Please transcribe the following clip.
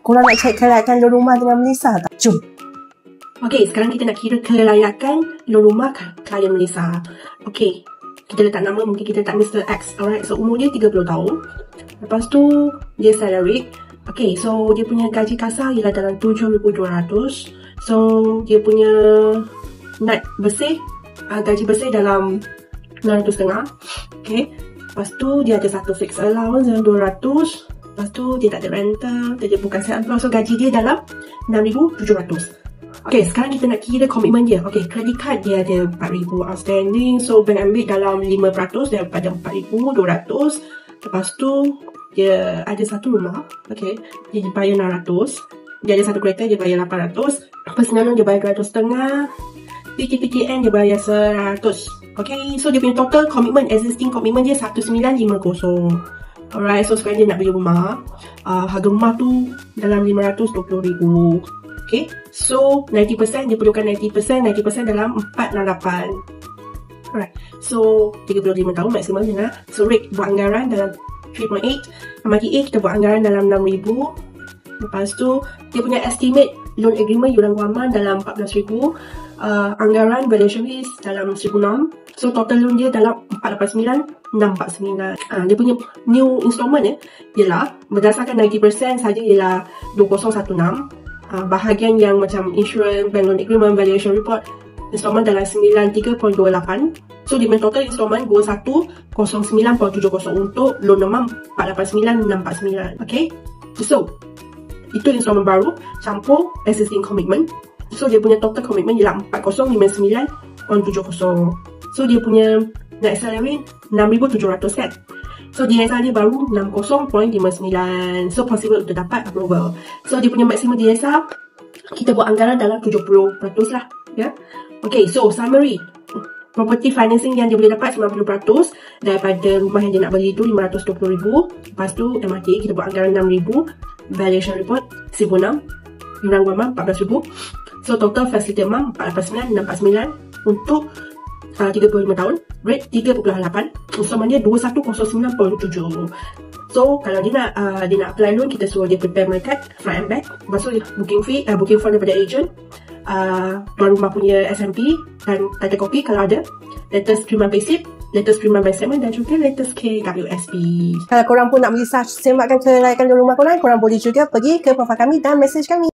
Korang nak check kelayakan loan rumah dengan Melissa tak? Jom. Okey, sekarang kita nak kira kelayakan loan rumah klien Melissa. Okey, kita letak nama, mungkin kita letak Mr. X. Alright, so umur dia 30 tahun. Lepas tu, dia salary. Okey, so dia punya gaji kasar ialah dalam 7,200. So, dia punya net bersih, gaji bersih dalam 900.5. Okey, lepas tu dia ada satu fixed allowance dalam 200. Lepas tu dia tak ada rental, dia bukan self-employed. So, gaji dia dalam 6,700. Okay, sekarang kita nak kira komitmen dia. Okay, credit card dia ada 4,000 outstanding. So, bank ambil dalam 5% daripada 4,200. Lepas tu, dia ada satu rumah. Okay, dia bayar 600. Dia ada satu kereta, dia bayar 800. Personal dia bayar 200.5. PTPTN dia bayar 100. Okay, so dia punya total commitment, existing commitment dia 1950. Alright, so sekarang dia nak beli rumah. Harga rumah tu dalam 520,000. Okay, so 90% dia perlukan 90%. 90% dalam 468. Alright, so 35 tahun maksimum je nak. So rate buat anggaran dalam 3.8. MRTA kita buat anggaran dalam 6,000. Lepas tu dia punya estimate loan agreement yuran guaman dalam 14,000. Anggaran valuation risk dalam 1,600. So total loan dia dalam 489,649. Dia punya new installment ialah berdasarkan 90% saja ialah 2016. Bahagian yang macam insurance, bank loan agreement, valuation report, installment dalam 93.28. So dia punya total installment 2109.70 untuk loan amount 489,649. Okay, so itu installment baru campur existing commitment. So dia punya total commitment ialah 4059.70. So dia punya net salary 6,700 kan. So DSR dia baru 60.59. So possible untuk dapat approval. So dia punya maksimum DSR kita buat anggaran dalam 70% lah, ya. Okay, so summary. Property financing yang dia boleh dapat 90% daripada rumah yang dia nak beli tu 520,000. Lepas tu MRTA kita buat anggaran 6,000. Valuation report 1,600. Yuran guaman 14,000. So total facility amount 489,649 untuk 35 tahun. Rate 3.8. Installment dia 2109.7. So kalau dia nak apply loan, kita suruh dia prepare my card front and back. Lepas tu booking form daripada agent, tuan rumah punya SMP dan title copy kalau ada, latest 3 month payslip, latest 3 month bank statement dan juga latest KWSP. Kalau korang pun nak semakkan kelayakan loan rumah korang boleh juga pergi ke profile kami dan message kami.